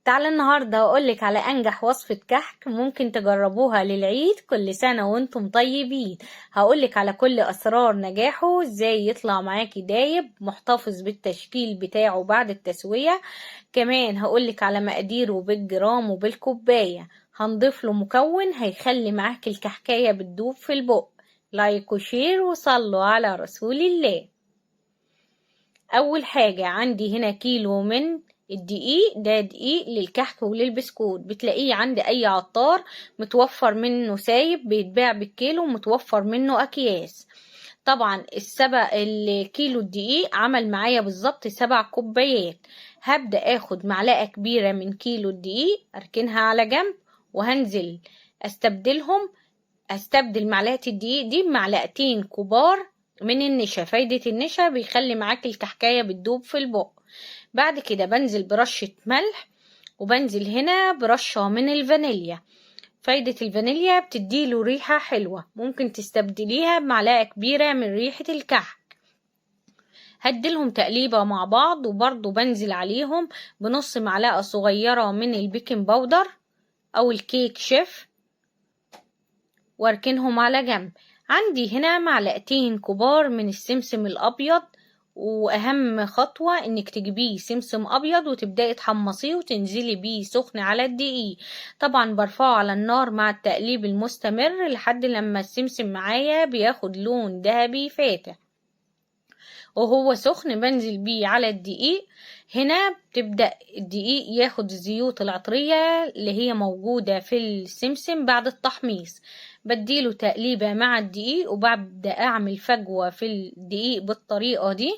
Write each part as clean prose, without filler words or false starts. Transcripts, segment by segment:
تعالى النهاردة أقولك على أنجح وصفة كحك ممكن تجربوها للعيد. كل سنة وانتم طيبين. هقولك على كل أسرار نجاحه، ازاي يطلع معاكي دايب محتفظ بالتشكيل بتاعه بعد التسوية. كمان هقولك على مقاديره بالجرام وبالكوباية. هنضيف له مكون هيخلي معاكي الكحكاية بتدوب في البق. لايك وشير وصلوا على رسول الله. اول حاجة عندي هنا كيلو من الدقيق، ده دقيق للكحك وللبسكوت، بتلاقيه عند اي عطار، متوفر منه سايب بيتباع بالكيلو، متوفر منه اكياس. طبعا الكيلو الدقيق عمل معايا بالظبط 7 كوبايات. هبدأ اخد معلقة كبيرة من كيلو الدقيق اركنها على جنب، وهنزل استبدل معلقة الدقيق دي بمعلقتين كبار من النشا. فايدة النشا بيخلي معاك الكحكاية بتدوب في البق. بعد كده بنزل برشة ملح، وبنزل هنا برشة من الفانيليا. فايدة الفانيليا بتديله ريحة حلوة، ممكن تستبدليها بمعلقة كبيرة من ريحة الكحك. هديلهم تقليبة مع بعض، وبرضو بنزل عليهم بنص معلقة صغيرة من البيكنج باودر او الكيك شيف، واركنهم على جنب. عندي هنا معلقتين كبار من السمسم الابيض، واهم خطوة انك تجيبيه سمسم ابيض وتبدأي تحمصيه وتنزلي بيه سخن على الدقيق. طبعا برفعه على النار مع التقليب المستمر لحد لما السمسم معايا بياخد لون ذهبي فاتح، وهو سخن بنزل بيه على الدقيق. هنا بتبدأ الدقيق ياخد الزيوت العطرية اللي هي موجودة في السمسم بعد التحميص. بديله تقليبة مع الدقيق، وببدأ أعمل فجوة في الدقيق بالطريقة دي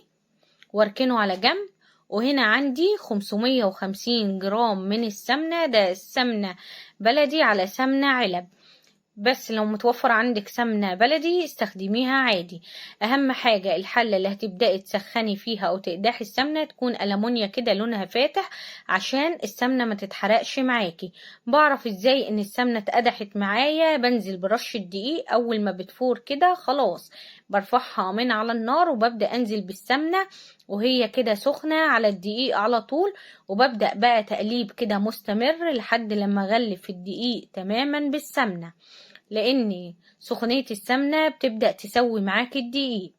واركنه على جنب. وهنا عندي 550 جرام من السمنة، ده السمنة بلدي على سمنة علب، بس لو متوفر عندك سمنة بلدي استخدميها عادي. اهم حاجة الحلة اللي هتبدأي تسخني فيها او تقدحي السمنة تكون ألمونيا كده لونها فاتح، عشان السمنة ما تتحرقش معاكي. بعرف ازاي ان السمنة اتقدحت معايا؟ بنزل برش الدقيق، اول ما بتفور كده خلاص برفعها من على النار، وببدأ انزل بالسمنة وهي كده سخنة على الدقيق على طول، وببدأ بقى تقليب كده مستمر لحد لما اغلف الدقيق تماما بالسمنة، لان سخونية السمنة بتبدأ تسوي معاك الدقيق.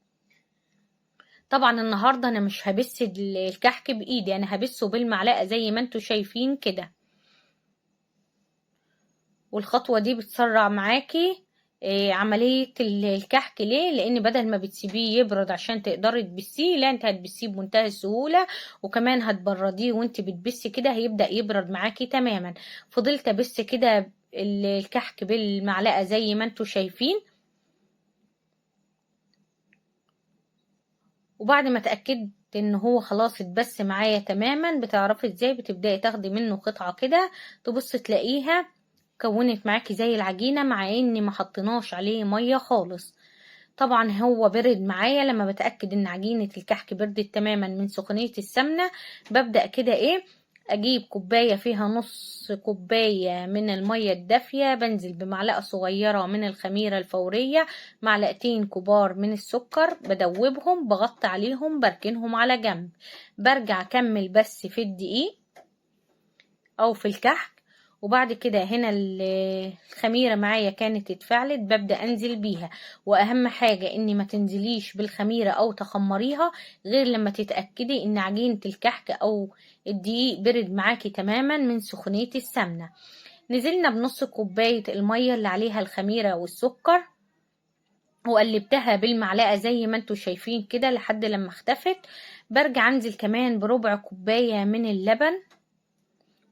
طبعا النهاردة انا مش هبس الكحك بايدي، انا هبسه بالمعلقة زي ما انتوا شايفين كده. والخطوة دي بتسرع معاكي عملية الكحك. ليه؟ لان بدل ما بتسيبيه يبرد عشان تقدري تبسيه، لا انت هتبسيه بمنتهى السهولة، وكمان هتبرديه وانت بتبسي كده هيبدأ يبرد معاكي تماما. فضلت ابس كده الكحك بالمعلقة زي ما انتوا شايفين. وبعد ما اتأكدت ان هو خلاص اتبس معايا تماما، بتعرفي ازاي؟ بتبدأي تاخدي منه قطعة كده، تبص تلاقيها كونت معاكي زي العجينة، مع اني ما حطيناش عليه مية خالص. طبعا هو برد معايا. لما بتأكد ان عجينة الكحك بردت تماما من سخونية السمنة، ببدأ كده اجيب كوباية فيها نص كوباية من المية الدافية، بنزل بمعلقة صغيرة من الخميرة الفورية، معلقتين كبار من السكر، بدوبهم بغطي عليهم بركنهم على جنب. برجع اكمل بس في الدقيق او في الكحك. وبعد كده هنا الخميرة معايا كانت اتفعلت، ببدأ انزل بيها. واهم حاجة اني ما تنزليش بالخميرة او تخمريها غير لما تتأكدي ان عجينة الكحك او الدقيق برد معاكي تماما من سخونية السمنة. نزلنا بنص كوباية المية اللي عليها الخميرة والسكر، وقلبتها بالمعلقة زي ما انتوا شايفين كده لحد لما اختفت. برجع انزل كمان بربع كوباية من اللبن،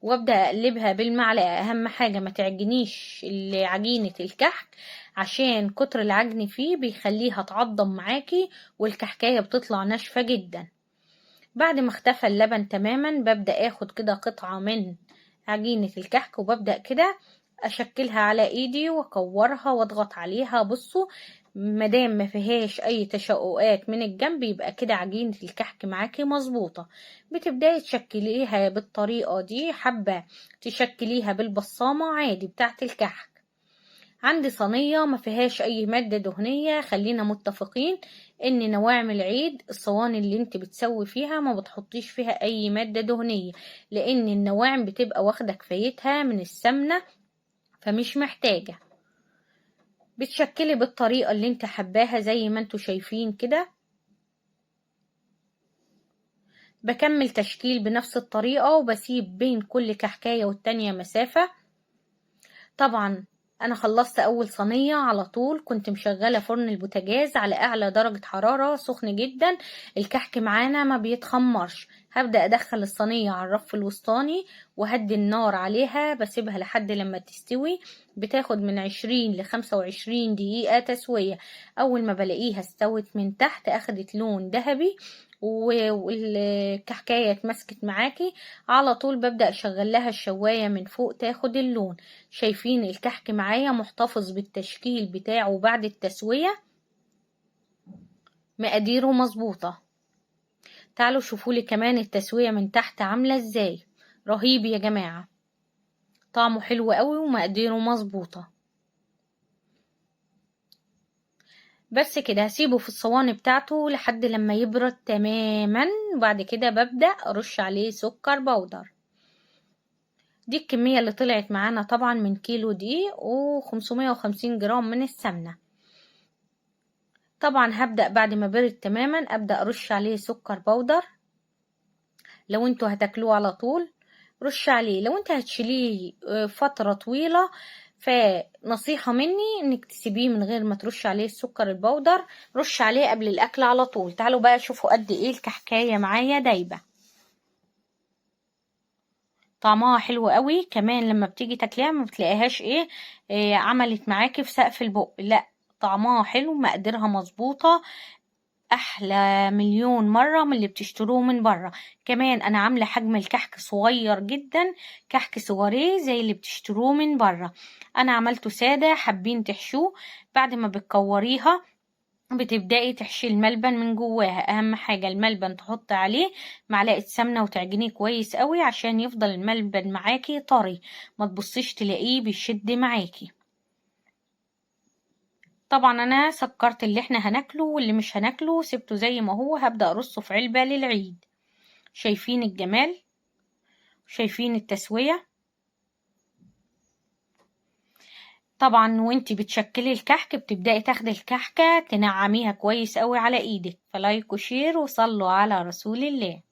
وابدأ اقلبها بالمعلقة. اهم حاجة ما تعجنيش عجينة الكحك، عشان كتر العجن فيه بيخليها تعضم معاكي والكحكاية بتطلع ناشفة جدا. بعد ما اختفى اللبن تماما، ببدأ اخد كده قطعة من عجينة الكحك، وببدأ كده اشكلها على ايدي واكورها واضغط عليها. بصوا، مادام ما فيهاش اي تشققات من الجنب يبقى كده عجينة الكحك معاكي مظبوطة. بتبداي تشكليها بالطريقة دي، حابة تشكليها بالبصامة عادي بتاعت الكحك. عندي صينية ما فيهاش اي مادة دهنية. خلينا متفقين ان نواعم العيد الصواني اللي انت بتسوي فيها ما بتحطيش فيها اي مادة دهنية، لان النواعم بتبقى واخدة كفايتها من السمنة فمش محتاجة. بتشكلي بالطريقة اللي انت حباها زي ما انتوا شايفين كده. بكمل تشكيل بنفس الطريقة وبسيب بين كل كحكاية والتانية مسافة. طبعا انا خلصت اول صينية على طول، كنت مشغلة فرن البوتاجاز على اعلى درجة حرارة سخن جدا. الكحك معانا ما بيتخمرش. هبدأ ادخل الصينية على الرف الوسطاني وهدي النار عليها، بسيبها لحد لما تستوي. بتاخد من 20 ل25 دقيقة تسوية. اول ما بلاقيها استوت من تحت اخدت لون ذهبي والكحكاية اتمسكت معاكي، على طول ببدأ اشغل لها الشواية من فوق تاخد اللون. شايفين الكحك معايا محتفظ بالتشكيل بتاعه بعد التسوية، مقاديره مظبوطة. تعالوا شوفولي كمان التسوية من تحت عاملة ازاي. رهيب يا جماعة، طعمه حلو قوي ومقاديره مظبوطة. بس كده هسيبه في الصواني بتاعته لحد لما يبرد تماما، وبعد كده ببدأ ارش عليه سكر بودر. دي الكمية اللي طلعت معانا طبعا من كيلو دقيق و550 جرام من السمنة. طبعا هبدأ بعد ما برد تماما أبدأ أرش عليه سكر بودر. لو انتوا هتاكلوه على طول رش عليه، لو انت هتشيليه فترة طويلة فنصيحة مني انك تسيبيه من غير ما ترش عليه السكر البودر. رش عليه قبل الأكل على طول. تعالوا بقى شوفوا قد ايه الكحكاية معايا دايبة. طعمها حلو قوي كمان، لما بتيجي تاكليها ما بتلاقيهاش عملت معاكي في سقف البق، لا طعمها حلو، مقاديرها مظبوطة، احلى مليون مرة من اللي بتشتروه من بره. كمان انا عاملة حجم الكحك صغير جدا، كحك سواريه زي اللي بتشتروه من بره. انا عملته سادة، حابين تحشوه بعد ما بتكوريها بتبدأي تحشي الملبن من جواها. اهم حاجة الملبن تحط عليه معلقة سمنة وتعجنيه كويس قوي عشان يفضل الملبن معاكي طري، ما تبصيش تلاقيه بيشد معاكي. طبعا انا سكرت اللي احنا هناكله واللي مش هناكله سبته زي ما هو. هبدأ ارصه في علبة للعيد. شايفين الجمال، شايفين التسوية. طبعا وانتي بتشكلي الكحك بتبدأي تاخدي الكحكة تنعميها كويس قوي على ايدك. فلايك وشير وصلوا على رسول الله.